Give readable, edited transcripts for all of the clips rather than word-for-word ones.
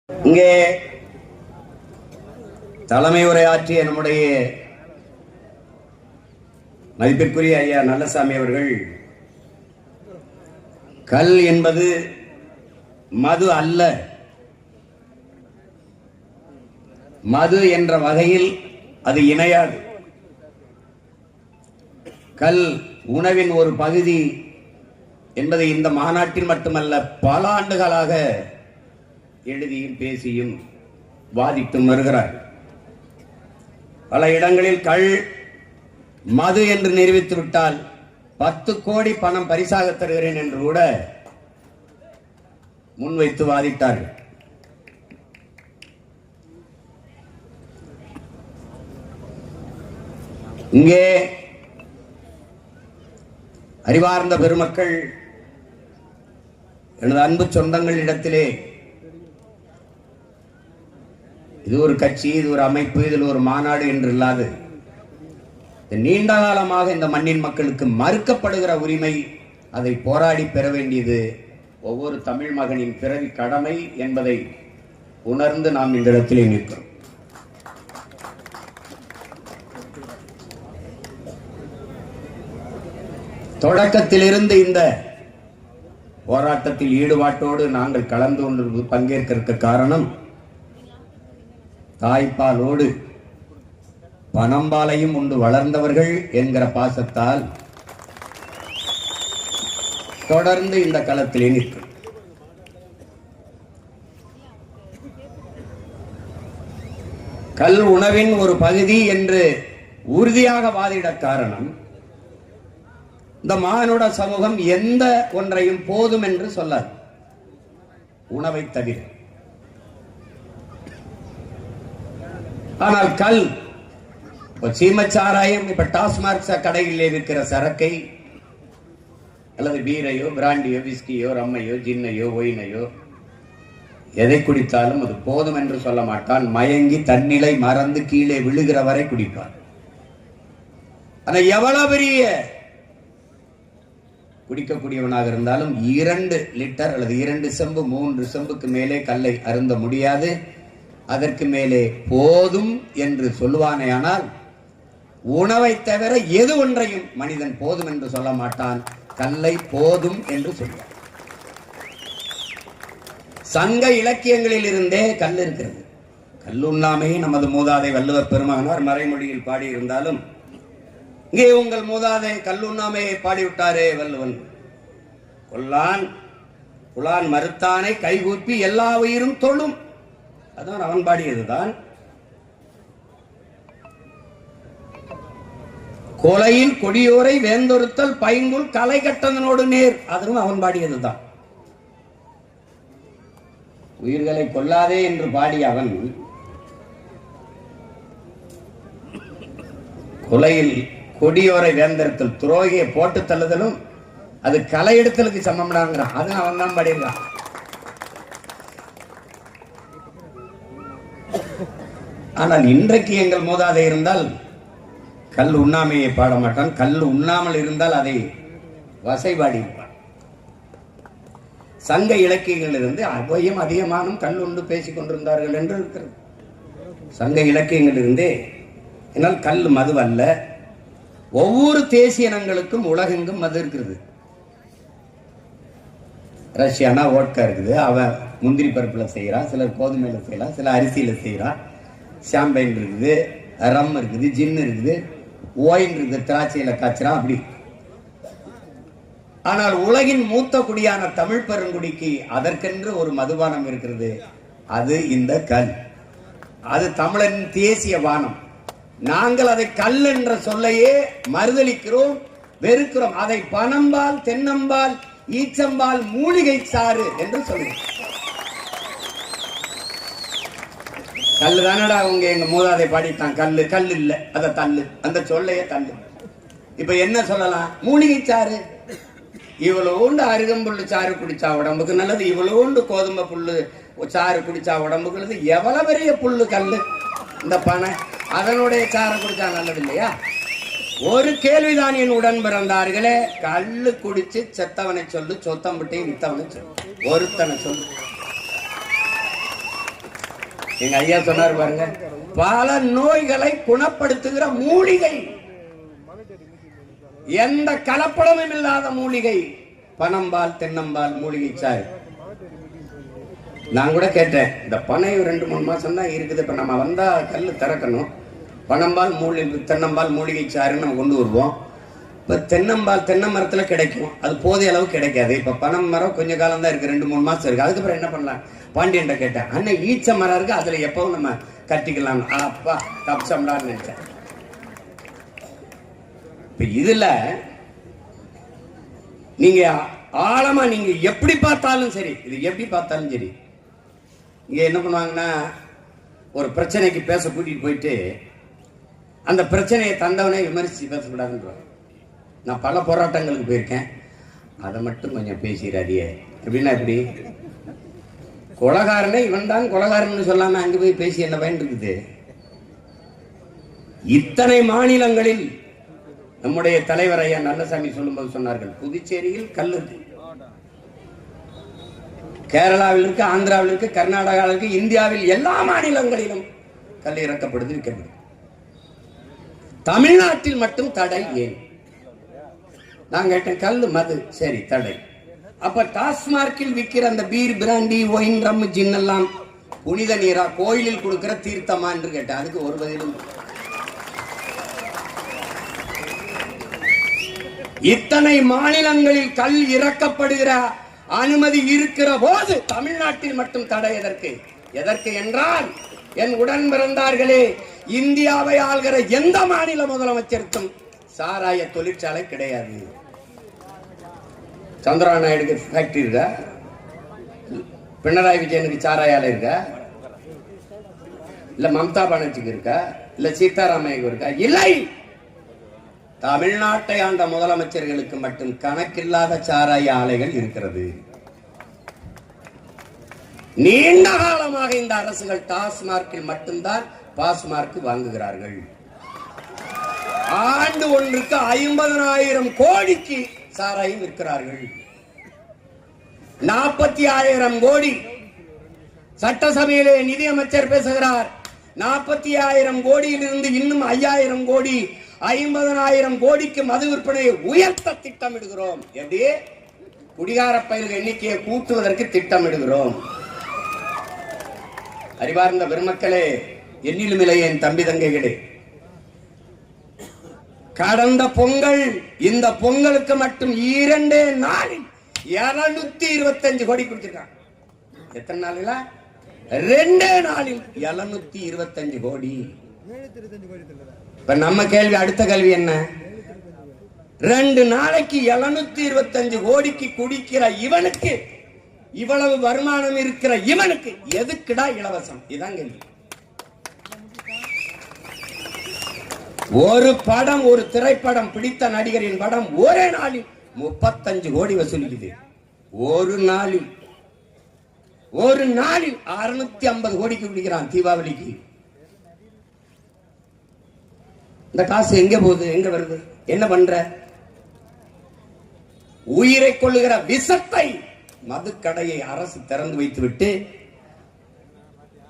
இங்கே தலைமை உரையாற்றிய நம்முடைய மதிப்பிற்குரிய ஐயா நல்லசாமி அவர்கள், கல் என்பது மது அல்ல, மது என்ற வகையில் அது இணையாது. கல் உணவின் ஒரு பகுதி என்பதை இந்த மாநாட்டில் மட்டுமல்ல பல ஆண்டுகளாக எழுதியும் பேசியும் வாதிட்டும் வருகிறார். பல இடங்களில் கள் மது என்று நிரூபித்து விட்டால் 10 கோடி பணம் பரிசாக தருகிறேன் என்று கூட முன்வைத்து வாதிட்டார்கள். இங்கே அறிவார்ந்த பெருமக்கள், எனது அன்பு சொந்தங்களிடத்திலே, இது ஒரு கட்சி, இது ஒரு அமைப்பு, இதில் ஒரு மாநாடு என்று இல்லாது நீண்ட காலமாக இந்த மண்ணின் மக்களுக்கு மறுக்கப்படுகிற உரிமை, அதை போராடி பெற வேண்டியது ஒவ்வொரு தமிழ் மகனின் பிறவி கடமை என்பதை உணர்ந்து நாம் இந்த இடத்திலே நிற்கிறோம். தொடக்கத்திலிருந்து இந்த போராட்டத்தில் ஈடுபாட்டோடு நாங்கள் கலந்து கொண்டு பங்கேற்க காரணம், தாய்ப்பாலோடு பனம்பாலையும் உண்டு வளர்ந்தவர்கள் என்கிற பாசத்தால் தொடர்ந்து இந்த களத்திலே நிற்கும். கல் உணவின் ஒரு பகுதி என்று உறுதியாக வாதிட காரணம், இந்த மானுட சமூகம் எந்த ஒன்றையும் போதும் என்று சொல்லாது, உணவை தவிர. ஆனால் கல், சீமச்சாராயம், இப்ப டாஸ்மாக் கடைகளில் இருக்கிற சரக்கை அல்லது பீரையோ பிராண்டியோ விஸ்கியோ ரம்மையோ ஜின்னையோ ஒயினையோ எதை குடித்தாலும் அது போதும் என்று சொல்ல மாட்டான். மயங்கி தன்னிலை மறந்து கீழே விழுகிற வரை குடிப்பான். ஆனா எவ்வளவு பெரிய குடிக்கக்கூடியவனாக இருந்தாலும் 2 லிட்டர் அல்லது 2 செம்பு 3 செம்புக்கு மேலே கல்லை அருந்த முடியாது. அதற்கு மேலே போதும் என்று சொல்லுவானே. ஆனால் உணவை தவிர எது ஒன்றையும் மனிதன் போதும் என்று சொல்ல மாட்டான், கல்லை போதும் என்று சொல்வான். சங்க இலக்கியங்களில் இருந்தே கல் இருக்கிறது. கல்லுண்ணாமை நமது மூதாதை வள்ளுவர் பெருமகனார் மறைமொழியில் பாடியிருந்தாலும், இங்கே உங்கள் மூதாதை கல்லுண்ணாமையை பாடிவிட்டாரே வள்ளுவன். கொல்லான் புலான் மறுத்தானை கைகூப்பி எல்லா உயிரும் தொழும், அதான் அவன் பாடியதுதான். கொலையின் கொடியோரை வேந்தொருத்தல் பைங்குள் கலை கட்டதனோடு நேர், அதுவும் அவன் பாடியதுதான். உயிர்களை கொல்லாதே என்று பாடிய அவன் கொலையில் கொடியோரை வேந்தெடுத்தல், துரோகியை போட்டு தள்ளுதலும் அது களை எடுத்தலுக்கு சமம்டாங்கிறான். அது அவன் தான் பாடியிருக்கான். ஆனால் இன்றைக்கு எங்கள் மூதாதை இருந்தால் கல் உண்ணாமையை பாட மாட்டான், கல் உண்ணாமல் இருந்தால் அதை வசைபாடி இருப்பான். சங்க இலக்கியங்கள் இருந்து அவையும் அதிகமானும் கல் உண்டு பேசிக் கொண்டிருந்தார்கள் என்று இருக்கிறது. சங்க இலக்கியங்கள் இருந்தே. என்னால் கல் மது அல்ல. ஒவ்வொரு தேசிய இனங்களுக்கும் உலகெங்கும் மது இருக்கிறது. ரஷ்யானா ஓட்கா இருக்குது, அவன் முந்திரி பருப்புல செய்யறான், சிலர் கோதுமையில செய்யலாம், சில அரிசியில செய்யறான். ஷாம்பைன் இருக்குது, ரம் இருக்குது, ஜின் இருக்குது, ஓயின் இருக்குது, திராட்சையில காய்ச்சறான், அப்படி. ஆனால் உலகின் மூத்த குடியான தமிழ் பெருங்குடிக்கு அதற்கென்று ஒரு மதுபானம் இருக்கிறது. அது இந்த கல். அது தமிழன் தேசிய பானம். நாங்கள் அதை கல் என்ற சொல்லையே மறுதலிக்கிறோம், வெறுக்கிறோம். அதை பனம்பால், தென்னம்பால், ஈச்சம்பால், மூலிகை சாறு என்று சொல்லுவோம். கல்லு தானடா அவங்க எங்க மூதாதை பாடிட்டான். கல்லு கல் இல்ல, அத தள்ளு, அந்த சொல்லையே தள்ளு. இப்ப என்ன சொல்லலாம்? மூலிகை சாறு. இவ்வளோண்டு அருகம்புல்லு சாறு குடிச்சா உடம்புக்கு நல்லது, இவ்வளோண்டு கோதுமை புல்லு சாறு குடிச்சா உடம்புக்கு நல்லது. எவ்வளவு பெரிய புல்லு கல்லு இந்த பனை, அதனுடைய சாரை குடிச்சா நல்லது இல்லையா? ஒரு கேள்விதான் என் உடன் பிறந்தார்களே, கல்லு குடிச்சு செத்தவனை சொல்லு, சொத்தம்பட்டையும் வித்தவனை சொல்லு, ஒருத்தனை சொல்லு. எங்க ஐயா சொன்னார் பாருங்க, பல நோய்களை குணப்படுத்துகிற மூலிகை, எந்த கலப்படமும் இல்லாத மூலிகை பனம்பால், தென்னம்பால் மூலிகை சாறு. நான் கூட கேட்டேன், இந்த பனை 2-3 மாசம் தான் இருக்குது, இப்ப நம்ம வந்தா கல்லு திறக்கணும், பனம்பால் தென்னம்பால் மூலிகை சாறு நம்ம கொண்டு வருவோம். இப்ப தென்னம்பால் தென்னை மரத்துல கிடைக்கும், அது போதிய அளவு கிடைக்காது. இப்ப பனம் மரம் கொஞ்ச காலம் தான் இருக்கு, 2-3 மாசம் இருக்கு, அதுக்கப்புறம் என்ன பண்ணலாம்? பாண்டியன் கேட்டேன், அண்ணன் ஈச்ச மரம் இருக்கு, அதுல எப்பவும் நம்ம கட்டிக்கலாம். அப்பா தப்சம்டான்னு நினைச்சேன். இப்ப இதுல நீங்க ஆழமா நீங்க எப்படி பார்த்தாலும் சரி, இது எப்படி பார்த்தாலும் சரி, இங்க என்ன பண்ணுவாங்கன்னா, ஒரு பிரச்சனைக்கு பேச கூட்டிட்டு போயிட்டு அந்த பிரச்சனையை தந்தவனே விமர்சிச்சு பேசக்கூடாதுன்றாங்க. நான் பல போராட்டங்களுக்கு போயிருக்கேன், அதை மட்டும் கொஞ்சம் பேசிடாதியே எப்படின்னா, எப்படி கொலகாரனே இவன் தான் கொலகாரன் சொல்லாம அங்க போய் பேசி என்ன பயன் இருக்குது? இத்தனை மாநிலங்களில் நம்முடைய தலைவர் ஐயா நல்லசாமி சொல்லும்போது சொன்னார்கள், புதுச்சேரியில் கல் இருக்கு, கேரளாவில் இருக்கு, ஆந்திராவில் இருக்கு, கர்நாடகாவில் இருக்கு, இந்தியாவில் எல்லா மாநிலங்களிலும் கல் இறக்கப்படுது, விற்கப்படுது. தமிழ்நாட்டில் மட்டும் தடை ஏன்? நான் கேட்டேன், கல்லு மது சரி தடை, அப்ப டாஸ்மார்க்கில் விற்கிற அந்த பீர், பிராண்டி, ஒயின், ரம், ஜின் எல்லாம் புனித நீரா, கோயிலில் கொடுக்கிற தீர்த்தமா என்று கேட்டேன். அதுக்கு ஒரு பதிலும். இத்தனை மாநிலங்களில் கல் இறக்கப்படுகிற அனுமதி இருக்கிற போது தமிழ்நாட்டில் மட்டும் தடை எதற்கு? எதற்கு என்றால், என் உடன் பிறந்தார்களே, இந்தியாவை ஆள்கிற எந்த மாநில முதலமைச்சருக்கும் சாராய தொழிற்சாலை கிடையாது. சந்திரபாபு நாயுடுக்கு ஃபேக்டரி இருக்கா? பினராயி விஜயனுக்கு சாராய ஆலை இருக்கா? இல்ல மம்தா பானர்ஜிக்கு இருக்கா? இல்ல சீதாராமையாக்கு இருக்கா? இல்லை. தமிழ்நாட்டை ஆண்ட முதலமைச்சர்களுக்கு மட்டும் கணக்கில்லாத சாராய ஆலைகள் இருக்கிறது. நீண்ட காலமாக இந்த அரசுகள் டாஸ்மார்க்கில் மட்டும்தான் பாஸ்மார்க் வாங்குகிறார்கள். ஆண்டு ஒன்றுக்கு 50,000 கோடிக்கு சாராயம் விற்கிறார்கள். 40,000 கோடி. சட்டசபையிலே நிதியமைச்சர் பேசுகிறார், 40,000 கோடியில் இருந்து இன்னும் 5,000 கோடி, 50,000 கோடிக்கு மது விற்பனையை உயர்த்த திட்டமிடுகிறோம். எப்படி? குடிகார பயிர்கள் எண்ணிக்கையை கூட்டுவதற்கு திட்டமிடுகிறோம். அறிவார்ந்த பெருமக்களே, எண்ணிலும் இல்லை என் தம்பி தங்கைகளே, கடந்த பொங்கல், இந்த பொங்கலுக்கு மட்டும் 2 நாளில் 725 கோடி கொடுத்திருக்காங்க. எத்தனை நாளில்? 2 நாளில் 725 கோடி. இப்ப நம்ம கேள்வி, அடுத்த கேள்வி என்ன? 2 நாளைக்கு 725 கோடிக்கு குடிக்கிற இவனுக்கு, இவ்வளவு வருமானம் இருக்கிற இவனுக்கு எதுக்குடா இலவசம்? இதான் கேள்வி. ஒரு படம், ஒரு திரைப்படம், பிடித்த நடிகரின் படம் ஒரே நாளில் 35 கோடி வசூலிக்குது. ஒரு நாளில் 650 கோடிக்கு பிடிக்கிறான் தீபாவளிக்கு. இந்த காசு எங்க போகுது? எங்க வருது? என்ன பண்ற? உயிரை கொள்ளுகிற விஷத்தை மதுக்கடையை அரசு திறந்து வைத்துவிட்டு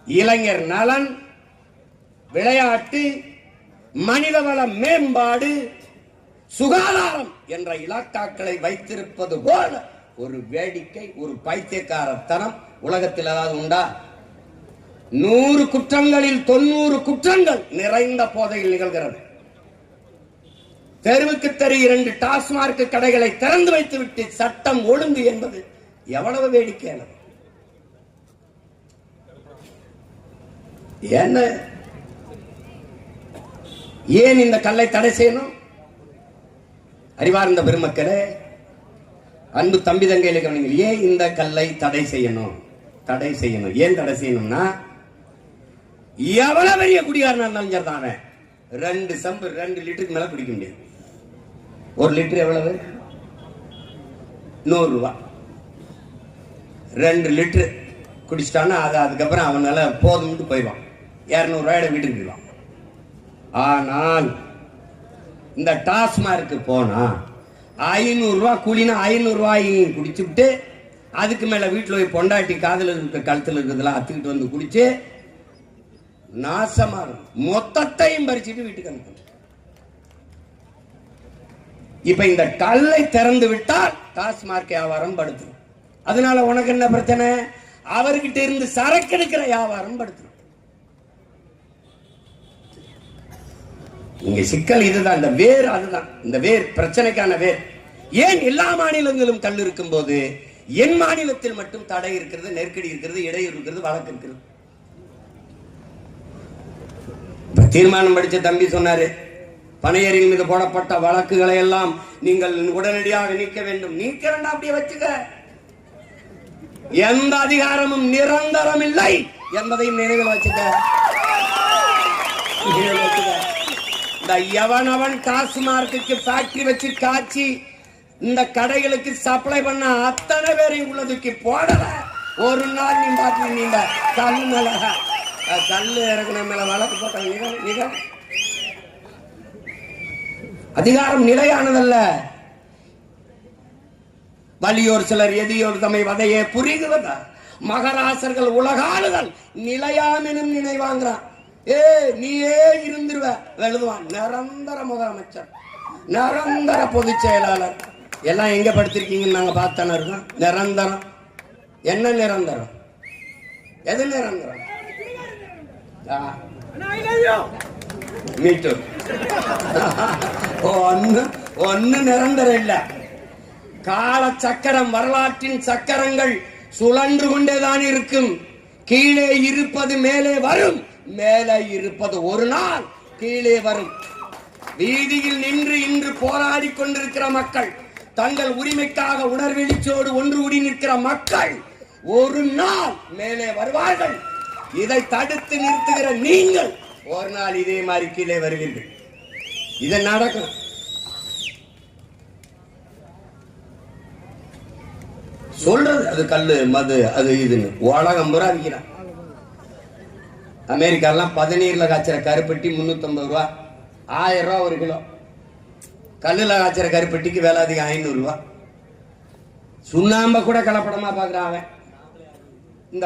இளைஞர் நலன், விளையாட்டு, மனிதவள மேம்பாடு, சுகாதாரம் என்ற இலாக்காக்களை வைத்திருப்பது போல ஒரு வேடிக்கை, ஒரு பைத்தியக்காரத்தனம் உலகத்தில் ஏதாவது உண்டா? 100 குற்றங்களில் 90 குற்றங்கள் நிறைந்த போதையில் நிகழ்கிறது. தெருவுக்கு தெரு 2 டாஸ்மார்க் கடைகளை திறந்து வைத்துவிட்டு சட்டம் ஒழுங்கு என்பது எவ்வளவு வேடிக்கையானது! என்ன, ஏன் இந்த கல்லை தடை செய்யணும்? அறிவார்ந்த பெருமக்களே, அன்பு தம்பி தங்கையில கவனிங்கள், ஏன் இந்த கல்லை தடை செய்யணும்? தடை செய்யணும். ஏன் தடை செய்யணும்னா, எவ்வளவு பெரிய குடிகாரனா இருந்தாலும் தானே 2 சம்பு 2 லிட்டருக்கு மேல குடிக்க முடியாது. 1 லிட்டர் எவ்வளவு? 100 ரூபாய். 2 லிட்டர் குடிச்சிட்டான்னா அது அதுக்கப்புறம் அவனால போதும்னு போயிடுவான். 200 ரூபாயோட வீட்டுக்கு போயிடுவான். ஆனால் இந்த டாஸ்மார்க்கு போனா 500 ரூபாய் கூலினா 500 ரூபாய் குடிச்சுட்டு அதுக்கு மேல வீட்டுல போய் பொண்டாட்டி காதல இருக்க கழுத்துல இருக்கிறதுலாம் அத்துக்கிட்டு வந்து குடிச்சு நாசமா மொத்தத்தையும் பறிச்சுட்டு வீட்டுக்கு அனுப்பணும். இப்ப இந்த கல்லை திறந்து விட்டால் டாஸ்மார்க் வியாபாரம் படுத்தும். அதனால உனக்கு என்ன பிரச்சனை? அவர்கிட்ட இருந்து சரக்கு எடுக்கிற வியாபாரம் படுத்தும். இங்க சிக்கல் இதுதான், இந்த வேர் அதுதான், இந்த வேர் பிரச்சனைக்கான வேர். ஏன் எல்லா மாநிலங்களும் கல் இருக்கும் போது என் மாநிலத்தில் மட்டும் தடை இருக்கிறது, நெருக்கடி இருக்கிறது, இடையூறு இருக்கிறது, வழக்கு இருக்கிறது? தீர்மானம் படிச்ச தம்பி சொன்னாரு, பனையரின் மீது போடப்பட்ட வழக்குகளை எல்லாம் நீங்கள் உடனடியாக நீக்க வேண்டும். நீக்க வேண்டாம், அப்படியே வச்சுக்க. எந்த அதிகாரமும் நிரந்தரம் இல்லை என்பதையும் நினைவில் வச்சுக்க. இந்த எவனவன் டாஸ்மார்க்கு ஃபேக்டரி வச்சு காய்ச்சி இந்த கடைகளுக்கு சப்ளை பண்ண அத்தனை பேரையும் உள்ளதுக்கு போடல. ஒரு நாள் நீ பாத்து நீங்க கல்லு மேல கல்லு இறக்குன மேல வழக்கு போட்ட அதிகாரம் நிலையானதல்ல. வலியோர் சிலர் எதியோர் தம்மை வதையே புரிகுவதா மகராசர்கள் உலகாளுதல் நிலையாமெனும் நினைவாங்கிறான். நீயே இருந்துருவ எழுதுவான். நிரந்தர முதலமைச்சர், நிரந்தர பொதுச் செயலாளர் எல்லாம் எங்க படுத்திருக்கீங்கன்னு நாங்க பார்த்தானே இருக்கோம். நிரந்தரம் என்ன நிரந்தரம்? எது நிரந்தரம்? மீட்டு ஒன்னு நிரந்தரம் இல்ல. கால சக்கரம், வரலாற்றின் சக்கரங்கள் சுழன்று கொண்டேதான் இருக்கும். கீழே இருப்பது மேலே வரும், மேலே இருப்பது ஒரு நாள் கீழே வரும். வீதியில் நின்று இன்று போராடி கொண்டிருக்கிற மக்கள், தங்கள் உரிமைக்காக உணர்வெளிச்சோடு ஒன்று கூடி நிற்கிற மக்கள் ஒரு நாள் மேலே வருவார்கள். இதை தடுத்து நிறுத்துகிற நீங்கள் ஒரு நாள் இதே மாதிரி கீழே வருவீர்கள். இது நடக்கும். சொல்றது அது கல்லு மது அது இதுன்னு உலகம் பூரா விற்கிறான். அமெரிக்காலாம் 17 காய்ச்சற கருப்பட்டி 350 ரூபா, 1000 ரூபா ஒரு கிலோ. கல்லுல காய்ச்சற கருப்பட்டிக்கு விலை அதிகம் 500 ரூபா. சுண்ணாம்ப கூட கலப்படமா பாக்குறான் அவன். இந்த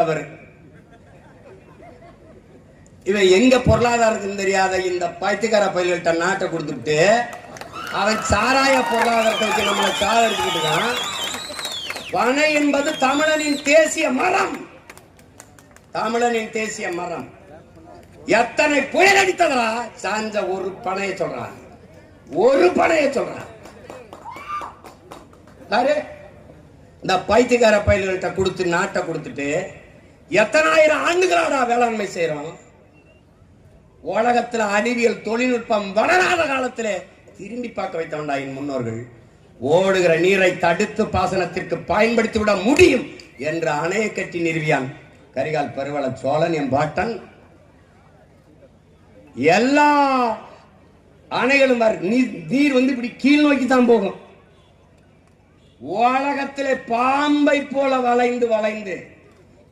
இவன் எங்க பொருளாதாரத்துக்கு தெரியாத இந்த பைத்தியக்கார பயில்கிட்ட நாட்டை கொடுத்துட்டு அவன் சாராய பொருளாதாரத்தை வச்சு நம்மளை சாத எடுத்துக்கிட்டு இருக்கான். பனை என்பது தமிழனின் தேசிய மரம், தமிழனின் தேசிய மரம். எத்தனை புயல் அடித்ததா சாஞ்ச ஒரு பனையை சொல்றான், ஒரு பனையை சொல்றான். இந்த பைத்தியக்கார பயில்கிட்ட கொடுத்து நாட்டை கொடுத்துட்டு எத்தனாயிரம் ஆண்டுகளாடா வேளாண்மை செய்யறோம். உலகத்துல அறிவியல் தொழில்நுட்பம் வளராத காலத்திலே திரும்பி பார்க்க வைத்தவன்டா என் முன்னோர்கள். ஓடுகிற நீரை தடுத்து பாசனத்திற்கு பயன்படுத்தி விட முடியும் என்ற அணையை கட்டி நிறுவியான் கரிகால் பெருவள சோழன் என் பாட்டன். எல்லா அணைகளும் நீர் வந்து இப்படி கீழ் நோக்கி தான் போகும். உலகத்திலே பாம்பை போல வளைந்து வளைந்து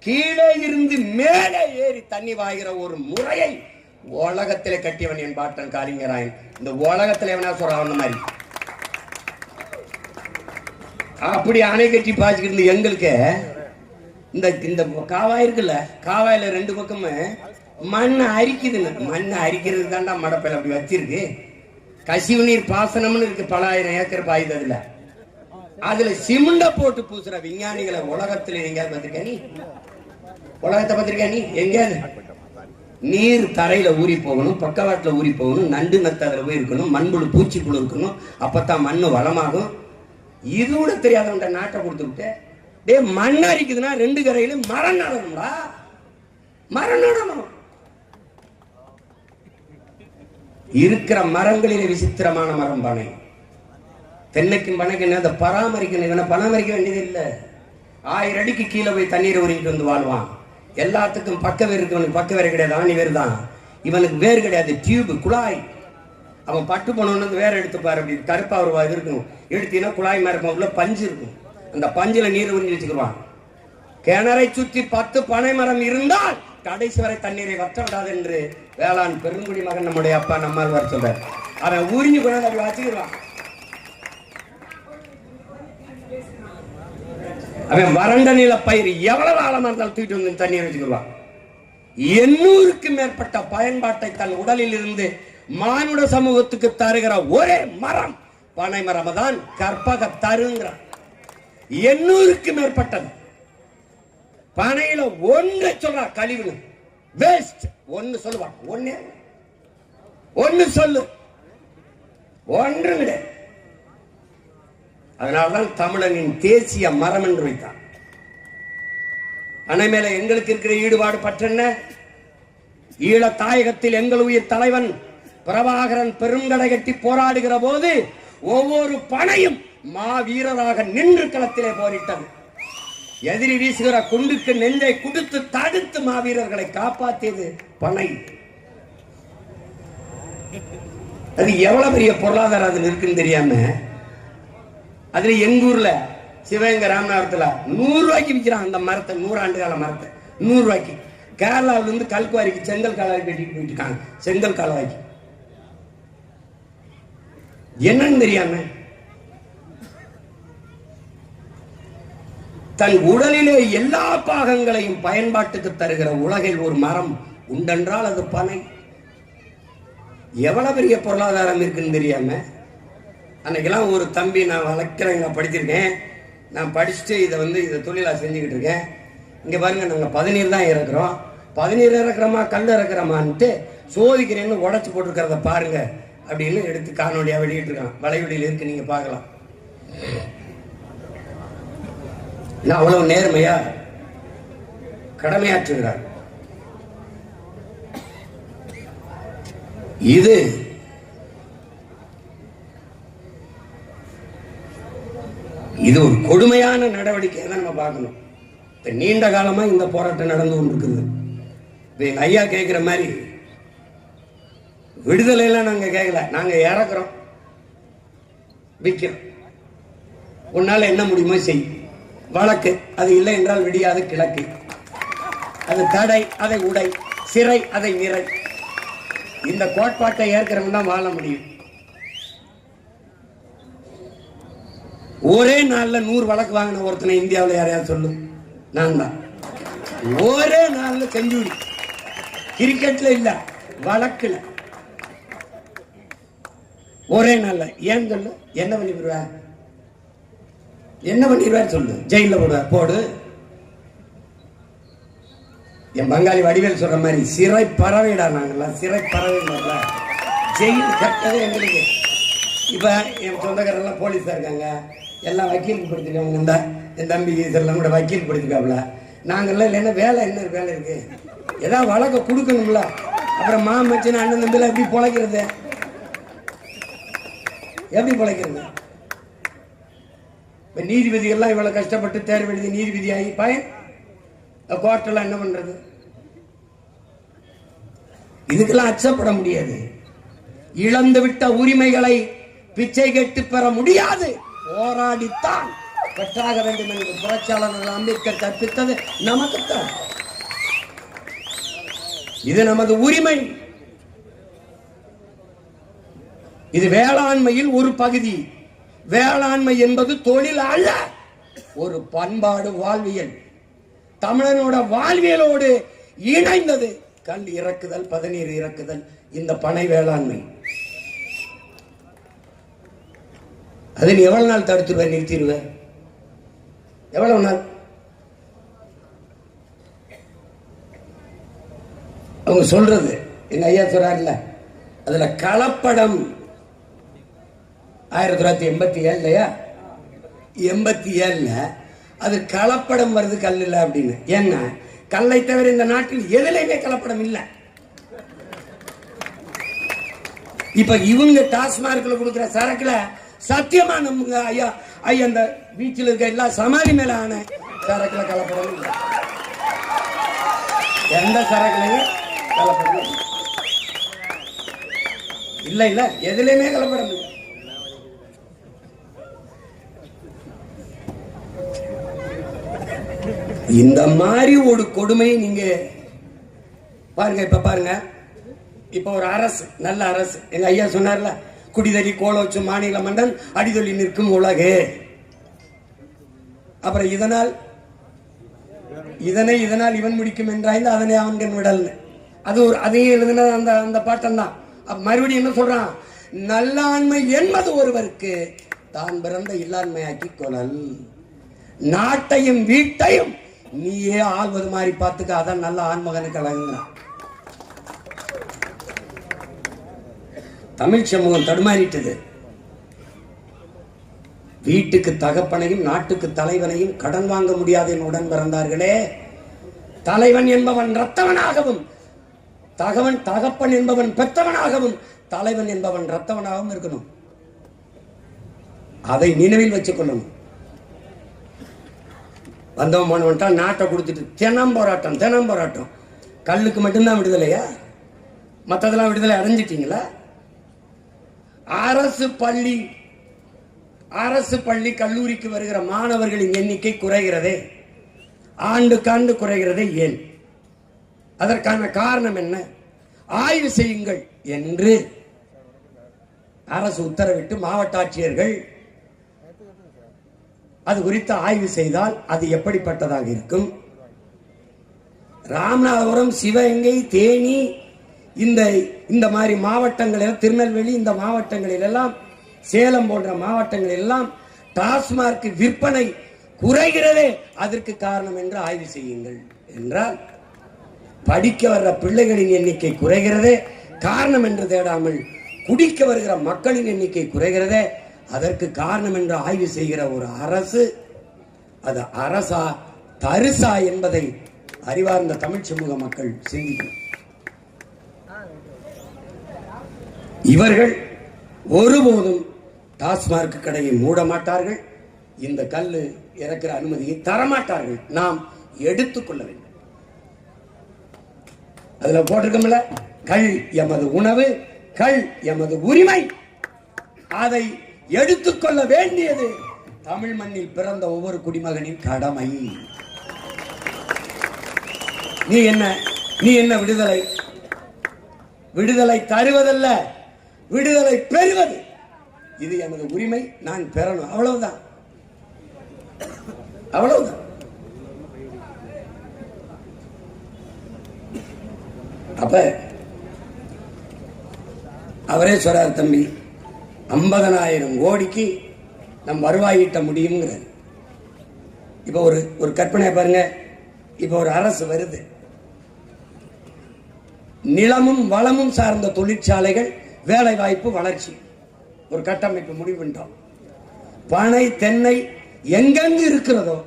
கீழே இருந்து மேலே ஏறி தண்ணி வாய்கிற ஒரு முறையை உலகத்திலே கட்டியவன் என் பாட்டன் காளிங்கராயன். இந்த உலகத்திலே எவனா சொல்றான் மாதிரி அப்படி அணை கட்டி பாய்ச்சிக்கிட்டு இருந்து எங்களுக்கு இந்த காவாய் இருக்குல்ல, காவாயில 2 பக்கமும் மண்ணை அரிக்குதுன்னு. மண்ணை அரிக்கிறது தாண்டா மடப்பையில அப்படி வச்சிருக்கு. கசிவு நீர் பாசனம்னு இருக்கு, பல ஆயிரம் ஏக்கர் பாயுது. அதுல சிமெண்ட போட்டு பூசுற விஞ்ஞானிகளை உலகத்துல எங்கேயாவது பார்த்திருக்க நீ? உலகத்தை பார்த்திருக்க நீ எங்கேயாவது? நீர் தரையில ஊறி போகணும், பக்கவாட்டுல ஊறி போகணும், நண்டு நத்து அதுல போய் இருக்கணும், மண்புழு பூச்சிக்குழு இருக்கணும், அப்பதான் மண்ணு வளமாகும். இது கூட தெரியாதவன்ட நாட்டை கொடுத்துட்டு டே மண் அரிக்குதுன்னா 2 கரையிலும் மரம் நடணும்டா, மரம் நடணும். இருக்கிற மரங்களிலே விசித்திரமான மரம் பனை. தென்னைக்கும் பனைக்கு அதை பராமரிக்கணும். பராமரிக்க வேண்டியது இல்லை. 1000 அடிக்கு கீழே போய் தண்ணீரை உருகிட்டு வந்து வாழ்வான். எல்லாத்துக்கும் பக்க வேறு இருக்கு, பக்க வேறு கிடையாது, ஆணி வேறு தான். இவனுக்கு வேறு கிடையாது, டியூப் குழாய். அவன் பட்டு போனோன்னு வேற எடுத்துப்பாரு. அப்படி கருப்பா ஒரு இது இருக்கும், எடுத்தீங்கன்னா குழாய் மாதிரி இருக்கும், உள்ள பஞ்சு இருக்கும். அந்த பஞ்சுல நீர் உறிஞ்சி வச்சுக்குவான். கிணறை சுற்றி 10 பனை மரம் இருந்தால் கடைசி வரை தண்ணீரை வற்ற விடாது என்று வேளாண் பெருங்குடி மகன் நம்முடைய அப்பா நம்மால் வர சொல்றார். அவன் உறிஞ்சு கூட அப்படி வச்சுக்கிடுவான். அவன் வறண்ட நில பயிர் எவ்வளவு ஆழமா இருந்தாலும் தூக்கிட்டு வந்து தண்ணீர் வச்சுக்கிடுவான். 800க்கும் மேற்பட்ட பயன்பாட்டை தன் உடலில் இருந்து மானுட சமூகத்துக்கு தருகிற ஒரே மரம் பனை மரம் தான் கற்பக தருங்கிற. 800க்கும் மேற்பட்டது. பனையில ஒன்று சொல்ற கழிவு வேஸ்ட் ஒன்னு சொல்லுவான். ஒன்னு சொல்லு ஒன்று கிடையாது. அதனால்தான் தமிழனின் தேசிய மரம் என்று வைத்தான். பனை மேல எங்களுக்கு இருக்கிற ஈடுபாடு பற்றென்ன? ஈழ தாயகத்தில் எங்கள் உயிர் தலைவன் பிரபாகரன் பெருங்கடை கட்டி போராடுகிற போது ஒவ்வொரு பனையும் மாவீரராக நின்று களத்திலே போரிட்டது. எதிரி வீசுகிற குண்டுக்கு நெஞ்சை குடுத்து தடுத்து மாவீரர்களை காப்பாற்றியது பனை. அது எவ்வளவு பெரிய பொருளாதாரம் அதில் இருக்குன்னு தெரியாம, அதுல எங்க ஊர்ல சிவகங்கை ராமநாதத்துல 100 ரூபாய்க்கு விற்கிறான் அந்த மரத்தை. 100 ஆண்டு கால மரத்தை 100 ரூபாய்க்கு. கேரளாவில இருந்து கல்குவாரிக்கு செங்கல் கால்வாய் கட்டிட்டு போயிட்டு இருக்காங்க. செங்கல் கால்வாய்க்கு என்னன்னு தெரியாம தன் உடலிலே எல்லா பாகங்களையும் பயன்பாட்டுக்கு தருகிற உலகில் ஒரு மரம் உண்டென்றால் அது பனை. எவ்வளவு பெரிய பொருளாதாரம் இருக்குன்னு தெரியாம அன்னைக்கெல்லாம் ஒரு தம்பி, நான் வளர்க்கிறேன், நான் படிச்சிருக்கேன், நான் படிச்சுட்டு இதை தொழிலா செஞ்சுக்கிட்டு இருக்கேன். இங்க பாருங்க, நாங்க 17 தான் இறக்குறோம். 17 இறக்குறோமா கல் இறக்குறோமான்ட்டு சோதிக்கிறேன்னு உடச்சு போட்டுருக்கிறத பாருங்க அப்படின்னு எடுத்து காணொலியா வெளியிட்டு இருக்கான். வலைவெளியில் இருக்கு, நீங்க பார்க்கலாம். அவ்வளவு நேர்மையா கடமையாற்றுகிறார். இது ஒரு கொடுமையான நடவடிக்கை தான் நம்ம பார்க்கணும். நீண்ட காலமா இந்த போராட்டம் நடந்து கொண்டிருக்குது. எங்க ஐயா கேட்கிற மாதிரி விடுதலை எல்லாம் நாங்க கேட்கல, நாங்க இறக்குறோம், விற்கிறோம். உன்னால என்ன முடியுமோ செய். வழக்கு அது இல்லை என்றால் விடியாது கிழக்கு. அது தடை அதை உடை, சிறை அதை நிறை. இந்த கோட்பாட்டை ஏற்கிறவங்க தான் வாழ முடியும். ஒரே நாள்ல 100 வழக்கு வாங்கின ஒருத்தனை இந்தியாவில் யாரையாவது சொல்லு? நான் தான். ஒரே நாள்ல செஞ்சுடி. கிரிக்கெட்ல இல்ல, வழக்குல ஒரே நாள்ல. ஏன் சொல்லு? என்ன பண்ணிடுவ? என்ன பண்ணிடுவார் சொல்லு? ஜெயில போடுவ, போடு. என் பங்காளி வடிவேல் சொல்ற மாதிரி சிறை பறவைடா. நாங்கெல்லாம் சிறை பறவை. ஜெயில் கட்டதே எங்களுக்கு. இப்ப என் சொந்தக்காரெல்லாம் போலீஸா இருக்காங்க, எல்லாம் வக்கீலுக்கு படுத்திருக்காங்க. இந்த என் தம்பி இதெல்லாம் கூட வக்கீல் படுத்திருக்காப்புல. நாங்கெல்லாம் இல்லைன்னா வேலை என்ன வேலை இருக்கு? ஏதாவது வழக்க கொடுக்கணும்ல. அப்புறம் மாமச்சின்னு அண்ணன் தம்பிலாம் எப்படி பொழைக்கிறது? எப்படி பொழைக்கிறது? இப்ப நீதிபதிகள்லாம் இவ்வளவு கஷ்டப்பட்டு தேர்வு எழுதி நீதிபதி ஆகி பயன் கோர்ட்டெல்லாம் என்ன பண்றது? இதுக்கெல்லாம் அச்சப்பட முடியாது. இழந்து விட்ட உரிமைகளை பிச்சை கேட்டு பெற முடியாது, போராடித்தான் பெற்றாக வேண்டும் என்று புரட்சியாளர் அம்பேத்கர் கற்பித்தது நமக்குத்தான். இது நமது உரிமை. இது வேளாண்மையில் ஒரு பகுதி. வேளாண்மை என்பது தொழில் அல்ல, ஒரு பண்பாடு, வாழ்வியல். தமிழனோட வாழ்வியலோடு இணைந்தது கல் இறக்குதல், பதநீர் இறக்குதல், இந்த பனை வேளாண்மை. அதை நீ எவ்வளவு நாள் தடுத்துருவேன், நிறுத்திடுவேன்? எவ்வளவு நாள்? அவங்க சொல்றது எங்க ஐயா சொல்றாருல, அதுல கலப்படம் 1987 87 அது கலப்படம் வருது, கல் இல்ல அப்படின்னு. ஏன்னா கல்லை தவிர இந்த நாட்டில் எதுலையுமே கலப்படம் இல்லை. இப்ப இவங்க டாஸ்மார்க்ல கொடுக்கிற சரக்குல சத்தியமா நம்ம ஐயா அந்த பீச்சில் இருக்க எல்லா சமாதி மேல ஆன சரக்குல கலப்படம் இல்லை. எந்த சரக்குலையும் கலப்படம் இல்ல இல்ல, எதுலையுமே கலப்படம் இல்லை. இந்த மாதிரி ஒரு கொடுமையை நீங்க பாருங்க. இப்ப பாருங்க, இப்ப ஒரு அரசு, நல்ல அரசு, எங்க ஐயா சொன்னார்ல, குடிதறி கோலோச்சு மாநில மன்னன் அடிதொலி நிற்கும் உலகு. அப்புறம் இதனால் இதனால் இவன் முடிக்கும் என்றாய்ந்து அதனை அவன்கண் விடல். அது ஒரு அதையும் எழுதுன அந்த அந்த பாட்டம் தான். மறுபடியும் என்ன சொல்றான்? நல்லாண்மை என்பது ஒருவருக்கு தான் பிறந்த இல்லாண்மையாக்கி கொள்ளல். நாட்டையும் வீட்டையும் நீயே ஆள்வது மாதிரி பார்த்துக்க, அதான் நல்ல ஆண்மகனுக்கு அழகுங்கிறான். தமிழ் சமூகம் தடுமாறிட்டது. வீட்டுக்கு தகப்பனையும் நாட்டுக்கு தலைவனையும் கடன் வாங்க முடியாது என் உடன் பிறந்தார்களே. தலைவன் என்பவன் இரத்தவனாகவும், தகப்பன் என்பவன் பெற்றவனாகவும், தலைவன் என்பவன் இரத்தவனாகவும் இருக்கணும். அதை நினைவில் வச்சுக் கொள்ளணும். வந்தவன் போனவன்ட்டா நாட்டை கொடுத்துட்டு தினம் போராட்டம். கல்லுக்கு மட்டும்தான் விடுதலையா? மற்றதெல்லாம் விடுதலை அடைஞ்சிட்டீங்களா? அரசு பள்ளி கல்லூரிக்கு வருகிற மாணவர்களின் எண்ணிக்கை குறைகிறதே, ஆண்டுக்காண்டு குறைகிறதே. ஏன்? அதற்கான காரணம் என்ன? ஆய்வு செய்யுங்கள் என்று அரசு உத்தரவிட்டு மாவட்ட ஆட்சியர்கள் அது குறித்து ஆய்வு செய்தால் அது எப்படிப்பட்டதாக இருக்கும்? ராமநாதபுரம், சிவகங்கை, தேனி இந்த மாதிரி மாவட்டங்களில், திருநெல்வேலி இந்த மாவட்டங்களில் எல்லாம், சேலம் போன்ற மாவட்டங்களில் எல்லாம் டாஸ்மார்க் விற்பனை குறைகிறதே. அதற்கு காரணம் என்று ஆய்வு செய்யுங்கள் என்றால், படிக்க வர்ற பிள்ளைகளின் எண்ணிக்கை குறைகிறதே காரணம் என்று தேடாமல், குடிக்க வருகிற மக்களின் எண்ணிக்கை குறைகிறதே அதற்கு காரணம் என்று ஆய்வு செய்கிற ஒரு அரசு, அது அரசா தரிசா என்பதை அறிவார்ந்த தமிழ் சமூக மக்கள் சிந்திக்கணும். இவர்கள் ஒருபோதும் டாஸ்மார்க் கடையை மூட மாட்டார்கள். இந்த கல்லு இறக்கிற அனுமதியை தரமாட்டார்கள். நாம் எடுத்துக்கொள்ள வேண்டும். அதுல போட்டிருக்கோம்ல, கள் எமது உணவு, கள் எமது உரிமை. அதை எடுத்துக்கொள்ள வேண்டியது தமிழ் மண்ணில் பிறந்த ஒவ்வொரு குடிமகனின் கடமை. நீ என்ன விடுதலை தருவதல்ல, விடுதலை பெறுவது. இது எனது உரிமை, நான் பெறணும். அவ்வளவுதான். அப்ப அவரே சொல்றார், தம்பி 50,000 கோடிக்கு நம் வருவாய் ஈட்ட முடியுங்கிறார். இப்ப ஒரு கற்பனை பாருங்க. இப்ப ஒரு அரசு வருது, நிலமும் வளமும் சார்ந்த தொழிற்சாலைகள், வேலை வாய்ப்பு, வளர்ச்சி, ஒரு கட்டமைப்பு முடிவு பண்ணிட்டோம். பனை, தென்னை எங்கெங்கு இருக்கிறதோ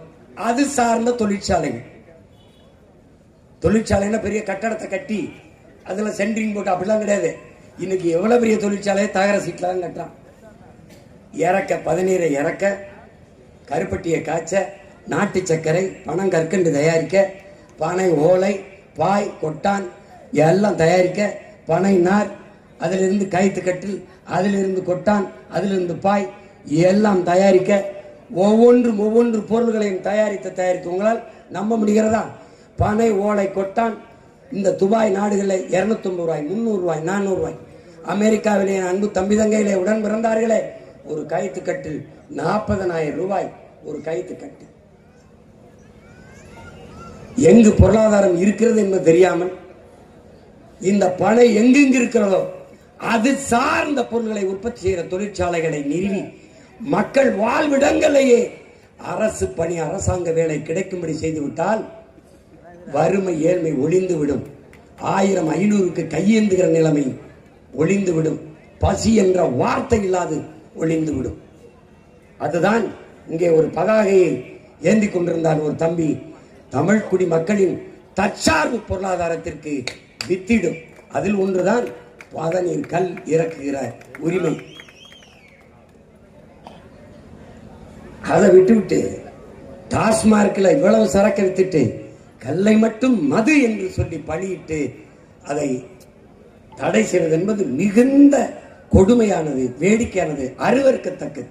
அது சார்ந்த தொழிற்சாலைகள். தொழிற்சாலைன்னா பெரிய கட்டடத்தை கட்டி அதுல சென்ட்ரிங் போட்டு அப்படிலாம் கிடையாது. இன்னைக்கு எவ்வளவு பெரிய தொழிற்சாலையை தகர சீட்லாம் கட்டுறான். இறக்க பதநீரை இறக்க, கருப்பட்டியை காய்ச்ச, நாட்டு சர்க்கரை, பணம் கற்கண்டு தயாரிக்க, பனை ஓலை, பாய், கொட்டான் எல்லாம் தயாரிக்க, பனை நார், அதிலிருந்து கயிற்று கட்டில், அதிலிருந்து கொட்டான், அதிலிருந்து பாய் எல்லாம் தயாரிக்க, ஒவ்வொன்று பொருள்களையும் தயாரித்து உங்களால் நம்ப முடிகிறதா? பனை ஓலை கொட்டான் இந்த துபாய் நாடுகளில் 250 ரூபாய், 300 ரூபாய், 400 ரூபாய். அமெரிக்காவிலே அன்பு தம்பி தங்கையிலே உடன் பிறந்தார்களே, ஒரு கயிற்று கட்டில் 40,000 ரூபாய் ஒரு கயிற்று கட்டு. எங்கு பொருளாதாரம் இருக்கிறது என்பது தெரியாமல், இந்த பனை எங்கெங்கு இருக்கிறதோ அது சார்ந்த பொருட்களை உற்பத்தி செய்கிற தொழிற்சாலைகளை நிறுவி மக்கள் வாழ்விடங்களிலேயே அரசு பணி, அரசாங்க வேலை கிடைக்கும்படி செய்துவிட்டால் வறுமை, ஏழ்மை ஒளிந்துவிடும். 1000, 500க்கு கையேந்துகிற நிலைமை ஒளிந்துவிடும். பசி என்ற வார்த்தை இல்லாது ஒளிந்துவிடும். அதுதான் இங்கே ஒரு பதாகையை ஏந்தி கொண்டிருந்தார் ஒரு தம்பி. தமிழ் குடி மக்களின் தற்சார்பு பொருளாதாரத்திற்கு வித்திடும். அதில் ஒன்றுதான் பதநீர், கல் இறக்குகிற உரிமை. அதை விட்டுவிட்டு டாஸ்மார்க்கில் இவ்வளவு சரக்கு வித்துட்டு கல்லை மட்டும் மது என்று சொல்லி பழியிட்டு அதை தடை செய்வது என்பது மிகுந்த கொடுமையானது, வேடிக்கையானது, அருவருக்கத்தக்கது.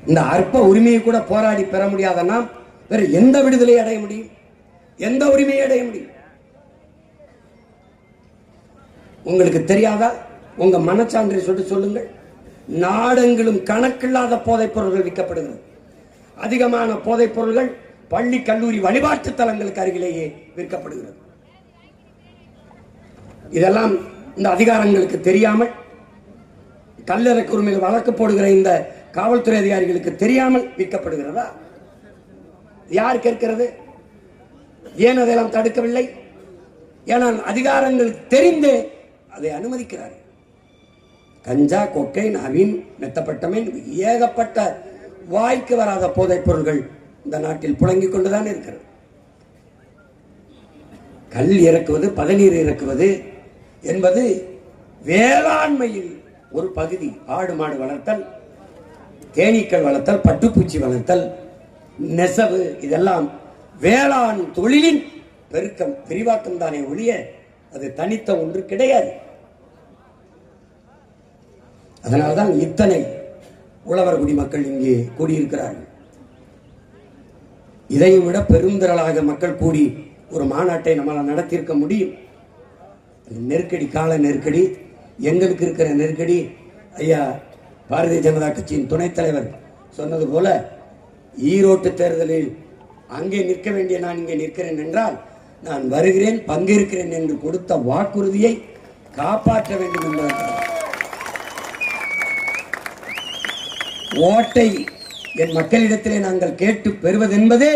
இந்த அற்ப உரிமையை கூட போராடி பெற முடியாத நாம் வேற எந்த விடுதலை அடைய முடியும்? எந்த உரிமையை அடைய முடியும்? உங்களுக்கு தெரியாதா? உங்க மனச்சான்றை சொல்லுங்கள். நாடெங்கிலும் கணக்கில்லாத போதைப் பொருட்கள் விற்கப்படுகிறது. அதிகமான போதைப் பொருள்கள் பள்ளி கல்லூரி வழிபாட்டு தலங்களுக்கு அருகிலேயே விற்கப்படுகிறது. இதெல்லாம் இந்த அதிகாரங்களுக்கு தெரியாமல், கல்லறைக்கு உரிமையில் வழக்கு போடுகிற இந்த காவல்துறை அதிகாரிகளுக்கு தெரியாமல் விற்கப்படுகிறதா? யார் கேட்கிறது? ஏன் அதையெல்லாம் தடுக்கவில்லை? ஏனால் அதிகாரங்கள் தெரிந்தே அதை அனுமதிக்கிறார். கஞ்சா, கொக்கைன், அவின், மெத்தப்பட்டமைன், ஏகப்பட்ட வாய்க்கு வராத போதைப் பொருள்கள் இந்த நாட்டில் புழங்கிக் கொண்டுதான் இருக்கிறது. கல் இறக்குவது, பதநீர் இறக்குவது என்பது வேளாண்மையில் ஒரு பகுதி. ஆடு மாடு வளர்த்தல், தேனீக்கள் வளர்த்தல், பட்டுப்பூச்சி வளர்த்தல், நெசவு, இதெல்லாம் வேளாண் தொழிலின் பெருக்கம், விரிவாக்கம் தானே ஒழிய அது தனித்த ஒன்று கிடையாது. அதனால்தான் இத்தனை உழவர் குடிமக்கள் இங்கே கூடியிருக்கிறார்கள். இதையும் விட பெருந்திரளாக மக்கள் கூடி ஒரு மாநாட்டை நம்மளால் நடத்தியிருக்க முடியும். நெருக்கடி, கால நெருக்கடி, எங்களுக்கு இருக்கிற நெருக்கடி. ஐயா பாரதிய ஜனதா கட்சியின் துணைத் தலைவர் சொன்னது போல, ஈரோட்டு தேர்தலில் அங்கே நிற்க வேண்டிய நான் இங்கே நிற்கிறேன் என்றால் நான் வருகிறேன், பங்கேற்கிறேன் என்று கொடுத்த வாக்குறுதியை காப்பாற்ற வேண்டும் என்பதற்காக ஓட்டை என் மக்களிடத்திலே நாங்கள் கேட்டு பெறுவதென்பதே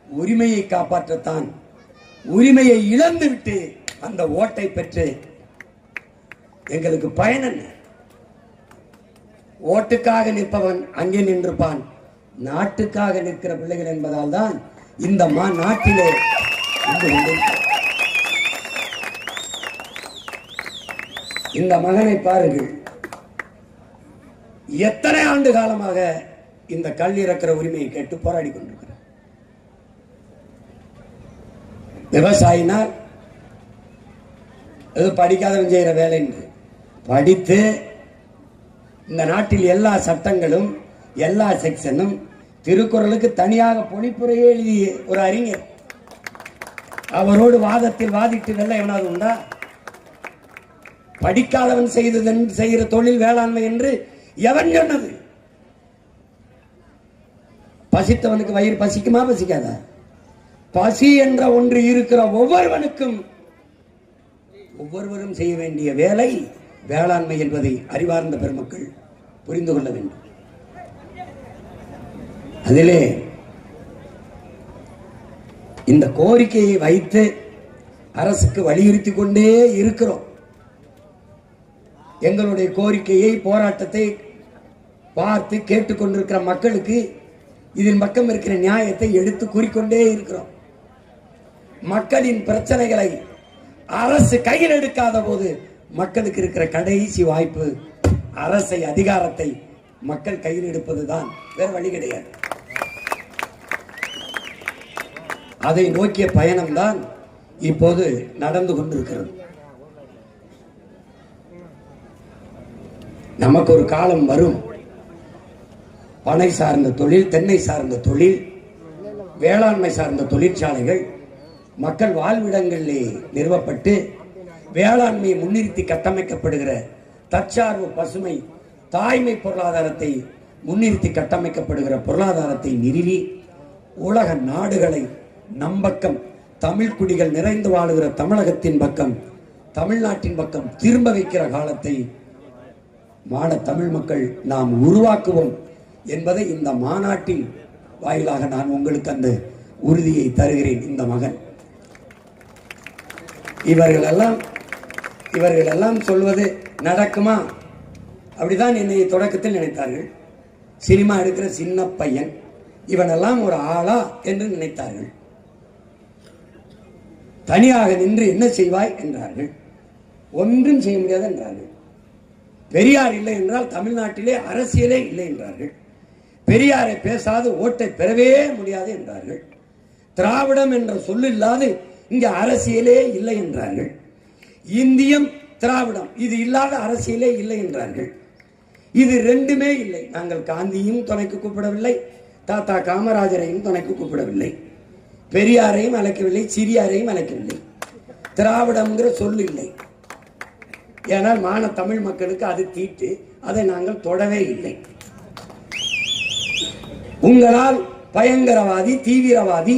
உரிமையை காப்பாற்றத்தான். உரிமையை இழந்து விட்டு அந்த ஓட்டை பெற்று எங்களுக்கு பயன் என்ன? ஓட்டுக்காக நிற்பவன் அங்கே நின்றிருப்பான். நாட்டுக்காக நிற்கிற பிள்ளைகள் என்பதால் தான் இந்த நாட்டிலே இந்த மகனை பாருங்கள். எத்தனை ஆண்டு காலமாக இந்த கல் இறக்கிற உரிமையை கேட்டு போராடி கொண்டிருக்கிறார். விவசாயினால் எது படிக்காதவன் செய்கிற வேலை என்று படித்து இந்த நாட்டில் எல்லா சட்டங்களும் எல்லா செக்ஷனும், திருக்குறளுக்கு தனியாக பொழிப்புரையே எழுதிய ஒரு அறிஞர், அவரோடு வாதத்தில் வாதிட்டு வெல்ல எவனாவது உண்டா? படிக்காதவன் செய்கிற தொழில் வேளாண்மை என்று எவன் சொன்னது? பசித்தவனுக்கு வயிறு பசிக்குமா, பசிக்காதா? பசி என்ற ஒன்று இருக்கிற ஒவ்வொருவனுக்கும் ஒவ்வொருவரும் செய்ய வேண்டிய வேலை வேளாண்மை என்பதை அறிவார்ந்த பெருமக்கள் புரிந்து கொள்ள வேண்டும். அதிலே இந்த கோரிக்கையை வைத்து அரசுக்கு வலியுறுத்தி கொண்டே இருக்கிறோம். எங்களுடைய கோரிக்கையை, போராட்டத்தை பார்த்து கேட்டுக்கொண்டிருக்கிற மக்களுக்கு இதன் பக்கம் இருக்கிற நியாயத்தை எடுத்து கூறிக்கொண்டே இருக்கிறோம். மக்களின் பிரச்சனைகளை அரசு கையில் எடுக்காத போது மக்களுக்கு இருக்கிற கடைசி வாய்ப்பு அரசை, அதிகாரத்தை மக்கள் கையில் எடுப்பதுதான், வேறு வழி கிடையாது. அதை நோக்கிய பயணம்தான் இப்போது நடந்து கொண்டிருக்கிறது. நமக்கு ஒரு காலம் வரும், பனை சார்ந்த தொழில், தென்னை சார்ந்த தொழில், வேளாண்மை சார்ந்த தொழிற்சாலைகள் மக்கள் வாழ்விடங்களிலே நிறுவப்பட்டு வேளாண்மையை முன்னிறுத்தி கட்டமைக்கப்படுகிற தற்சார்பு, பசுமை, தாய்மை பொருளாதாரத்தை முன்னிறுத்தி கட்டமைக்கப்படுகிற பொருளாதாரத்தை நிறுவி உலக நாடுகளை நம்பக்கம், தமிழ் குடிகள் நிறைந்து வாழுகிற தமிழகத்தின் பக்கம், தமிழ்நாட்டின் பக்கம் திரும்ப வைக்கிற காலத்தை மாட தமிழ் மக்கள் நாம் உருவாக்குவோம் என்பதை இந்த மாநாட்டின் வாயிலாக நான் உங்களுக்கு அந்த உறுதியை தருகிறேன். இந்த மகன் இவர்களெல்லாம் சொல்வது நடக்குமா? அப்படிதான் என்னை தொடக்கத்தில் நினைத்தார்கள். சினிமா எடுக்கிற சின்ன பையன், இவனெல்லாம் ஒரு ஆளா என்று நினைத்தார்கள். தனியாக நின்று என்ன செய்வாய் என்றார்கள். ஒன்றும் செய்ய முடியாது என்றார்கள். பெரியார் இல்லை என்றால் தமிழ்நாட்டிலே அரசியலே இல்லை என்றார்கள். பெரியாரை பேசாது ஓட்டை பெறவே முடியாது என்றார்கள். திராவிடம் என்ற சொல்லு இல்லாது இங்க அரசியலே இல்லை என்றார்கள். இந்தியம், திராவிடம் இது இல்லாத அரசியலே இல்லை என்றார்கள். இது ரெண்டுமே இல்லை. நாங்கள் காந்தியும் துணைக்கு கூப்பிடவில்லை, தாத்தா காமராஜரையும் துணைக்கு கூப்பிடவில்லை, பெரியாரையும் அழைக்கவில்லை, சிறியாரையும் அழைக்கவில்லை. திராவிடம்ங்கிற சொல்லு இல்லை. ஏனால் மான தமிழ் மக்களுக்கு அது தீட்டு, அதை நாங்கள் தொடவே இல்லை. உங்களால் பயங்கரவாதி, தீவிரவாதி,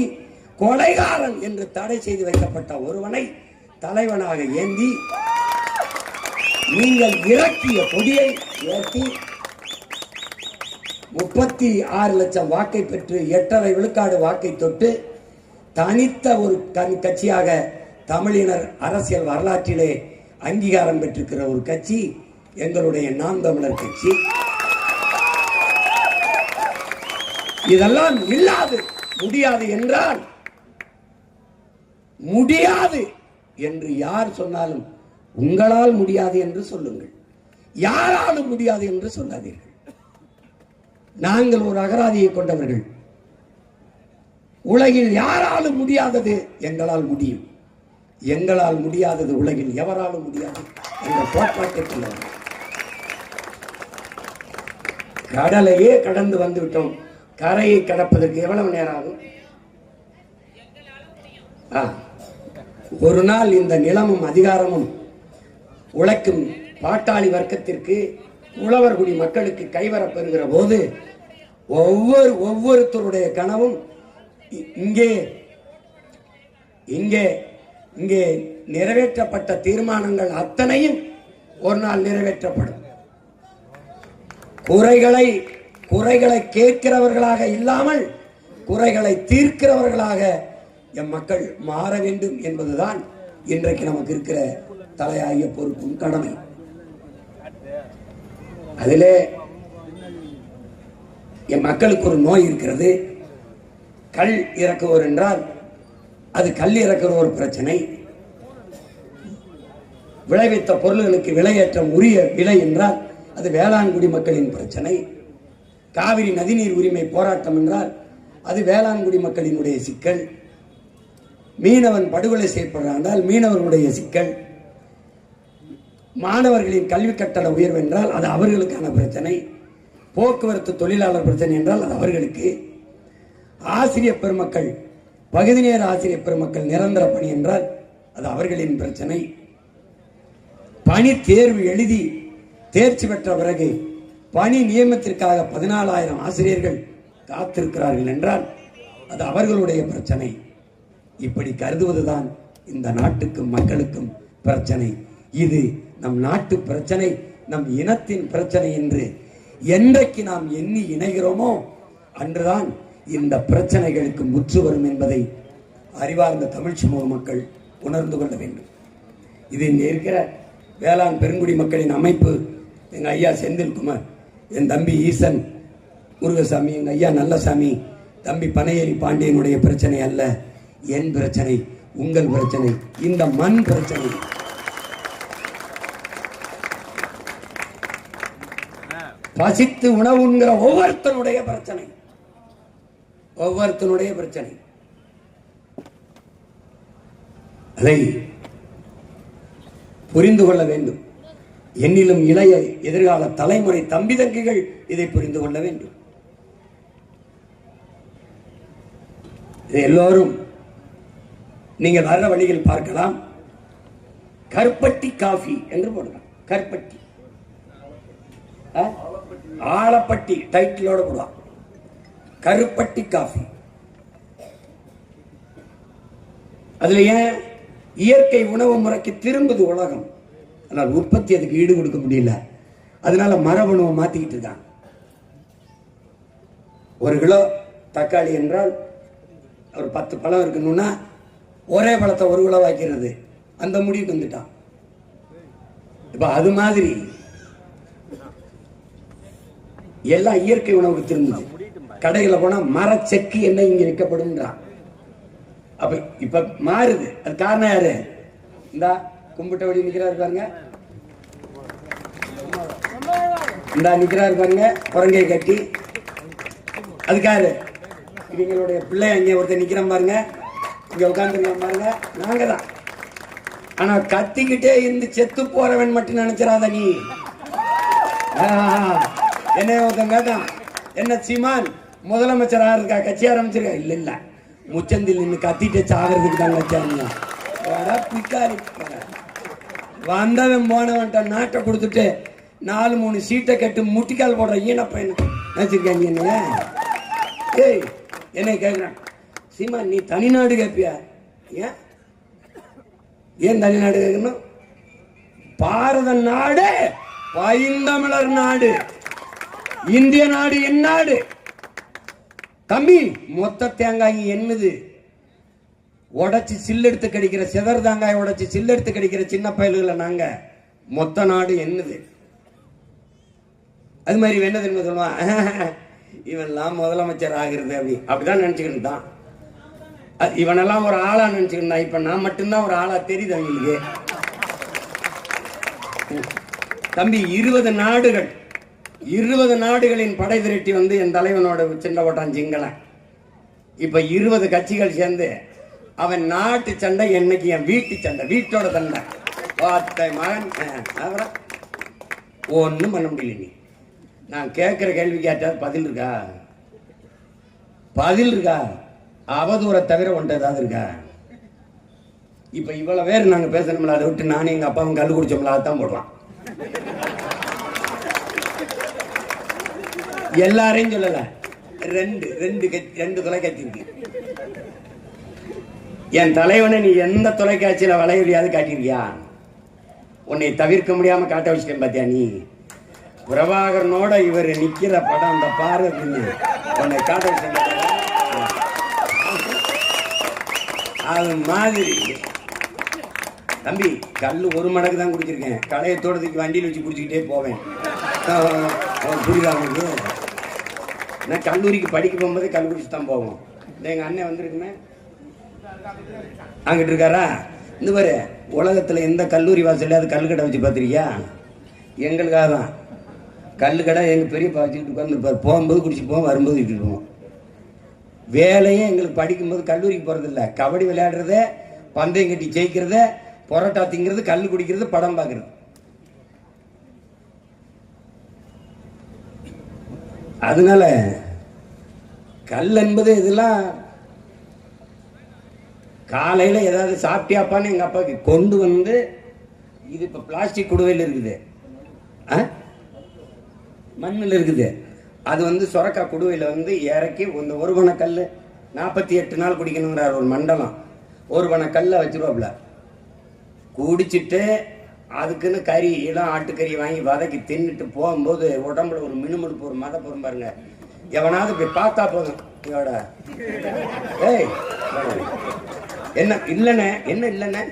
கொலைகாரன் என்று தடை செய்து வைக்கப்பட்ட ஒருவனை தலைவனாக ஏந்தி நீங்கள் இறக்கிய கொடியை ஏற்றி 36 லட்சம் வாக்கை பெற்று 8.5 விழுக்காடு வாக்கை தொட்டு தனித்த ஒரு கட்சியாக தமிழினர் அரசியல் வரலாற்றிலே அங்கீகாரம் பெற்றிருக்கிற ஒரு கட்சி எங்களுடைய நாம் தமிழர் கட்சி. இதெல்லாம் இல்லாது முடியாது என்றால், முடியாது என்று யார் சொன்னாலும் உங்களால் முடியாது என்று சொல்லுங்கள், யாராலும் முடியாது என்று சொல்லாதீர்கள். நாங்கள் ஒரு அகராதியை கொண்டவர்கள். உலகில் யாராலும் முடியாதது எங்களால் முடியும், எங்களால் முடியாதது உலகில் எவராலும் முடியாது என்ற கோட்பாட்டில் உள்ளவர்கள். கடலையே கடந்து வந்து விட்டோம். கரையை கடப்பதற்கு எவ்வளவு நேரம் ஆகும்? ஒரு நாள் இந்த நிலமும் அதிகாரமும் உழைக்கும் பாட்டாளி வர்க்கத்திற்கு, உழவர்குடி மக்களுக்கு கைவரப்பெறுகிற போது ஒவ்வொருத்தருடைய கனவும் இங்கே இங்கே இங்கே நிறைவேற்றப்பட்ட தீர்மானங்கள் அத்தனையும் ஒரு நாள் நிறைவேற்றப்படும். குறைகளை கேட்கிறவர்களாக இல்லாமல் குறைகளை தீர்க்கிறவர்களாக எம் மக்கள் மாற வேண்டும் என்பதுதான் இன்றைக்கு நமக்கு இருக்கிற தலையாய பொறுப்பும் கடமை. அதிலே என் மக்களுக்கு ஒரு நோய் இருக்கிறது. கல் இறக்குவோர் என்றால் அது கல் இறக்குற ஒரு பிரச்சனை. விளைவித்த பொருள்களுக்கு விலையேற்றம் உரிய விலை என்றால் அது வேளாண்குடி மக்களின் பிரச்சனை. காவிரி நதிநீர் உரிமை போராட்டம் என்றால் அது வேளாண்குடி மக்களினுடைய சிக்கல். மீனவன் படுகொலை செய்யப்படுறால் மீனவர்களுடைய சிக்கல். மாணவர்களின் கல்வி கட்டண உயர்வு என்றால் அது அவர்களுக்கான பிரச்சனை. போக்குவரத்து தொழிலாளர் பிரச்சனை என்றால் அது அவர்களுக்கு. ஆசிரியர் பெருமக்கள், பகுதி நேர ஆசிரியர் பெருமக்கள் நிரந்தர பணி என்றால் அது அவர்களின் பிரச்சனை. பணி தேர்வு எழுதி தேர்ச்சி பெற்ற பிறகு பணி நியமனத்திற்காக 14,000 ஆசிரியர்கள் காத்திருக்கிறார்கள் என்றால் அது அவர்களுடைய பிரச்சனை. இப்படி கருதுவதுதான் இந்த நாட்டுக்கும் மக்களுக்கும் பிரச்சனை. இது நம் நாட்டு பிரச்சனை, நம் இனத்தின் பிரச்சனை என்று என்றைக்கு நாம் எண்ணி இணைகிறோமோ அன்றுதான் இந்த பிரச்சனைகளுக்கு முற்று வரும் என்பதை அறிவார்ந்த தமிழ் சமூக மக்கள் உணர்ந்து கொள்ள வேண்டும். இது இங்கே இருக்கிற வேளாண் பெருங்குடி மக்களின் அமைப்பு, எங்கள் ஐயா செந்தில்குமார், என் தம்பி ஈசன் முருகசாமி, எங்கள் ஐயா நல்லசாமி, தம்பி பனையேரி பாண்டியனுடைய பிரச்சனை அல்ல, என் பிரச்சனை, உங்கள் பிரச்சனை, இந்த மண் பிரச்சனை. பசித்து உணவுங்கிற ஒவ்வொருத்தனுடைய பிரச்சனை, ஒவ்வொருத்தனுடைய பிரச்சனை. அதை புரிந்து கொள்ள வேண்டும். என்னிலும் இளைய எதிர்கால தலைமுறை தம்பி தங்கிகள் இதை புரிந்து கொள்ள வேண்டும். எல்லோரும் நீங்கள் வர்ற வழியில் பார்க்கலாம். கருப்பட்டி காஃபி என்று போடலாம். கருப்பட்டி, ஆலப்பட்டி டைட்டிலோட போடுவான். கருப்பட்டி காஃபி. அதுல ஏன் இயற்கை உணவு முறைக்கு திரும்புது உலகம், ஆனால் உற்பத்தி அதுக்கு ஈடு கொடுக்க முடியல. அதனால மரபணுவை மாத்திக்கிட்டு இருக்கான். 1 கிலோ தக்காளி என்றால் ஒரு 10 பழம் இருக்கணும்னா ஒரே பழத்தை 1 கிலோ வாக்கிறது, அந்த முடிவுக்கு வந்துட்டான். இப்ப அது மாதிரி எல்லாம் இயற்கை உணவுக்கு திரும்புது. கடைகளை போனா மரச்செக்கு என்ன இங்க விற்கப்படும்ன்றான். அப்ப இப்ப மாறுது. அது காரணம் யாரு? இந்த கும்பிட்டபடி நிக்கிறாரு பாருங்க, இந்த நிக்கிறாரு பாருங்க குரங்கை கட்டி. அதுக்காரு இவங்களுடைய பிள்ளை அங்கே ஒருத்தர் நிக்கிறான் பாருங்க, இங்க உட்கார்ந்துருக்கான் பாருங்க, நாங்க தான். ஆனா கத்திக்கிட்டே இருந்து செத்து போறவன் மட்டும் நினைச்சிடாத நீ. என்ன ஒருத்தன் கேட்டான், என்ன சீமான் முதலமைச்சராக இருக்கா, கட்சி ஆரம்பிச்சிருக்கா? இல்ல இல்ல, முச்சந்தில் நின்று கத்திட்டு சாகிறதுக்கு தான் கட்சி. வந்தவன் போனவன்ட்ட நாட்டை கொடுத்துட்டு 4-3 சீட்டை கட்டு முட்டிக்கால் போடுற ஈனப்பையன் நினைச்சிருக்கேன். ஏய் என்னை கேட்குறான், சீமா நீ தனிநாடு கேட்பியா? ஏன் தனிநாடு கேட்கணும்? பாரத நாடு பைந்தமிழர் நாடு, இந்திய நாடு என் நாடு. தம்பி மொத்த தேங்காய் என்னது? உடைச்சு சில்லெடுத்து கிடைக்கிற செதர் தேங்காய் உடைச்சு சில்லெடுத்து கிடைக்கிற சின்ன பயல்களை நாங்க. மொத்த நாடு என்னது? அது மாதிரி என்ன தெரியுமா சொல்லுவான், இவன்லாம் முதலமைச்சர் ஆகிறது அப்படிதான் நினைச்சுக்கிட்டு தான். இவனெல்லாம் ஒரு ஆளா நினைச்சுக்கிட்டு இருந்தான். இப்ப நான் மட்டும்தான் ஒரு ஆளா தெரியுது அவங்களுக்கு. தம்பி 20 நாடுகள் 20 நாடுகளின் படை திரட்டி வந்து என் தலைவனோட சின்ன ஓட்டான் சிங்களன். இப்ப 20 கட்சிகள் சேர்ந்து அவன் நாட்டு சண்டை, என்னைக்கு என் வீட்டு சண்டை, வீட்டோட சண்டை. வார்த்தை மகன் அவரை ஒன்றும் பண்ண முடியல. நீ நான் கேட்கிற கேள்வி கேட்டா பதில் இருக்கா? பதில் இருக்கா? அவதூறை தவிர ஒன்று ஏதாவது இருக்கா? இப்ப இவ்வளவு பேர் நாங்க பேசணும்ல, அதை விட்டு நானும் எங்க அப்பாவும் கல் குடிச்சோம்ல, அதான் போடுவான். எல்லாரையும் சொல்லல, ரெண்டு தொலைக்காட்சி இருக்கு. என் தலைவனை நீ எந்த தொலைக்காட்சியில வளையொலியாவது காட்டியிருக்கியா? உன்னை தவிர்க்க முடியாம காட்ட வச்சிட்டேன் பாத்தியா நீ. பிரபாகரனோட இவர் நிக்கிற படம் அந்த பாரு அப்படின்னு உன்னை காட்ட வச்சிட்டேன். அது மாதிரி தம்பி கல் 1 மடங்கு தான் குடிச்சிருக்கேன். கடையை தோட்டத்துக்கு வண்டியில் வச்சு குடிச்சுக்கிட்டே போவேன். புரியுதா உங்களுக்கு? நான் கல்லூரிக்கு படிக்க போகும்போது கல் குடிச்சு தான் போவோம். எங்க அண்ணன் வந்திருக்குமே அங்கிட்டு இருக்காரா? இந்த மாதிரி உலகத்துல எந்த கல்லூரி வாசல்லையாவது கல் கடை வச்சு பார்த்திருக்கியா? எங்களுக்காக தான் கல் கடை. எங்க பெரியப்பா வச்சுக்கிட்டு உட்காந்துருப்பார். போகும்போது குடிச்சு போவோம், வரும்போது விட்டுட்டு போவோம். வேலையே எங்களுக்கு படிக்கும்போது கல்லூரிக்கு போறது இல்லை, கபடி விளையாடுறத, பந்தயம் கட்டி ஜெயிக்கிறத, பொரோட்டா திங்கிறது, கல் குடிக்கிறது, படம் பார்க்கறது. அதனால கல் என்பது இதெல்லாம் காலையில ஏதாவது சாப்பிட்டியாப்பான்னு எங்க அப்பாவுக்கு கொண்டு வந்து, இது இப்ப பிளாஸ்டிக் குடுவையில் இருக்குது, மண்ணில் இருக்குது. அது வந்து சொரக்கா குடுவையில் வந்து இறக்கி இந்த 1 பனை கல் 48 நாள் குடிக்கணுங்கிறார் ஒரு மண்டலம். 1 பனை கல்லை வச்சிருவாப்புல. குடிச்சிட்டு அதுக்குன்னு கறி இளம் ஆட்டுக்கறி வாங்கி வதக்கி தின்னுட்டு போகும்போது உடம்புல ஒரு மினுமினுப்பு, ஒரு மதப்பொரும் பாருங்க. எவனாவது போய் பார்த்தா போதும், இதோட ஏய் என்ன இல்லைண்ணே, என்ன இல்லைண்ணே,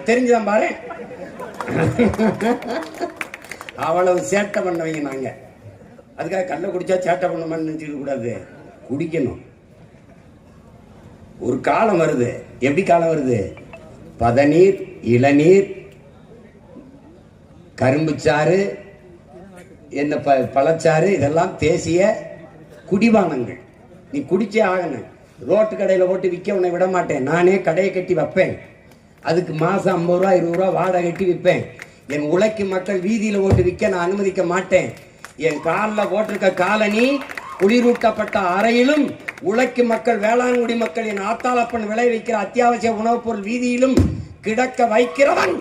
தெரிஞ்சுதான் பாரு. அவ்வளவு சேட்டை பண்ணவங்க நாங்க. அதுக்காக கல்லை குடிச்சா சேட்டை பண்ணணும்னு நினைச்சுக்க கூடாது, குடிக்கணும். ஒரு காலம் வருது. எப்படி காலம் வருது? பதநீர், இளநீர், கரும்புச்சாறு, என்ன பழச்சாறு, இதெல்லாம் தேசிய குடிபானங்கள். நீ குடிச்சே ஆகணும். ரோட்டு கடையில் போட்டு விற்க உன்னை விட மாட்டேன். நானே கடையை கட்டி வைப்பேன். அதுக்கு மாசம் 50 ரூபா 20 ரூபா வாடகை கட்டி விற்பேன். என் உழைக்கும் மக்கள் வீதியில ஓட்டு விற்க நான் அனுமதிக்க மாட்டேன். என் காலில் போட்டிருக்க காலனி குளிரூட்டப்பட்ட அறையிலும், உழைக்கும் மக்கள், வேளாண்குடி மக்கள், என் ஆத்தாளப்பன் விளைவிக்கிற அத்தியாவசிய உணவுப் பொருள் வீதியிலும் கிடக்க வைக்கிறவன்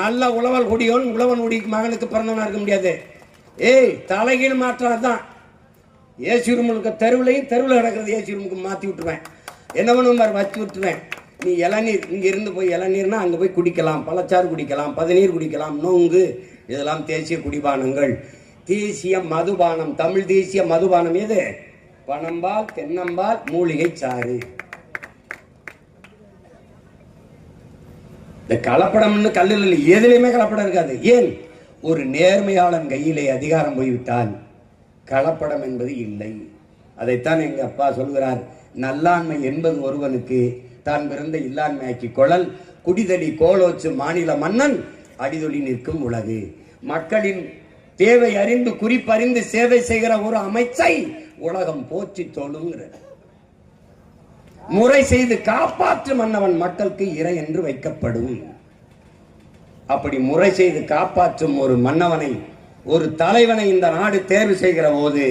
நல்ல உழவல் குடியோன். உழவன் குடி மகனுக்கு பிறந்தவனா இருக்க முடியாது. ஏய், தலைகீழ் மாற்றம் தான். ஏசிரூமுக்கு தெருவுலையும், தெருவில் கிடக்கிறது ஏசிரூமுக்கு மாற்றி விட்டுருவேன். என்ன பண்ணுவார், வச்சு விட்டுருவேன். நீ இளநீர் இங்க இருந்து போய் இளநீர்னா அங்க போய் குடிக்கலாம், பழச்சாறு குடிக்கலாம், பதநீர் குடிக்கலாம், நொங்கு, இதெல்லாம் தேசிய குடிபானங்கள். தேசிய மதுபானம், தமிழ் தேசிய மதுபானம் எது? பனம்பால், தென்னம்பால், மூலிகை சாறு. இந்த கலப்படம்னு கல்லில் எதுலையுமே கலப்படம் இருக்காது. ஏன்? ஒரு நேர்மையாளன் கையிலே அதிகாரம் போய்விட்டால் கலப்படம் என்பது இல்லை. அதைத்தான் எங்க அப்பா சொல்கிறார், நல்லாண்மை என்பது ஒருவனுக்கு தான் பிறந்த இல்லாண்மையாக்கி கொள்ளல், குடிதலி கோலோச்சு மாநில மன்னன் அடிதொலி நிற்கும் உலகு. மக்களின் தேவை அறிந்து குறிப்பறிந்து சேவை செய்கிற ஒரு அமைச்சை உலகம் போற்றி தொழுங்கிறது. முறை செய்து காப்பாற்று மன்னவன் மக்களுக்கு இறை என்று வைக்கப்படும். அப்படி முறை செய்து காப்பாற்றும் ஒரு மன்னவனை, ஒரு தலைவனை இந்த நாடு தேர்வு செய்கிற போது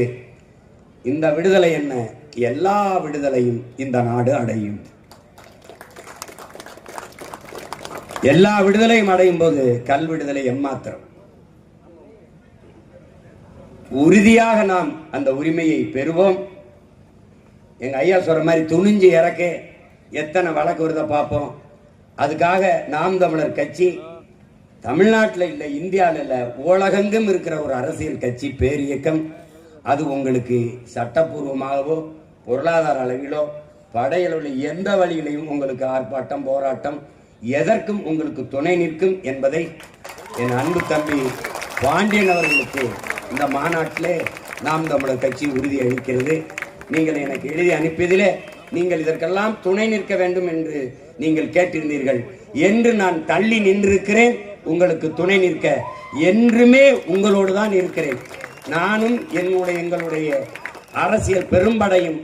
இந்த விடுதலை என்ன, எல்லா விடுதலையும் இந்த நாடு அடையும். எல்லா விடுதலையும் அடையும் போது கல் விடுதலை எம்மாத்திரம். உறுதியாக நாம் அந்த உரிமையை பெறுவோம். எங்க ஐயா சொல்ற மாதிரி துணிஞ்சு இறக்க எத்தனை வழக்கு வருத பார்ப்போம். அதுக்காக நாம் தமிழர் கட்சி தமிழ்நாட்டில் இல்லை, இந்தியாவில் இல்லை, உலகெங்கும் இருக்கிற ஒரு அரசியல் கட்சி, பேரியக்கம். அது உங்களுக்கு சட்டப்பூர்வமாகவோ பொருளாதார அளவிலோ படையளவில் எந்த வழியிலையும் உங்களுக்கு ஆர்ப்பாட்டம் போராட்டம் எதற்கும் உங்களுக்கு துணை நிற்கும் என்பதை என் அன்பு தம்பி பாண்டியன் அவர்களுக்கு இந்த மாநாட்டிலே நாம் தமிழர் கட்சி உறுதி அளிக்கிறது. நீங்கள் எனக்கு எழுதி அனுப்பியதிலே நீங்கள் இதற்கெல்லாம் துணை நிற்க வேண்டும் என்று நீங்கள் கேட்டிருந்தீர்கள் என்று நான் தள்ளி நின்றிருக்கிறேன். உங்களுக்கு துணை நிற்க என்றுமே உங்களோடு தான் இருக்கிறேன். நானும் எங்களுடைய அரசியல் பெரும்படையும்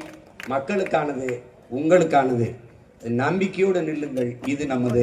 மக்களுக்கானது, உங்களுக்கானது. நம்பிக்கையோடு நில்லுங்கள். இது நமது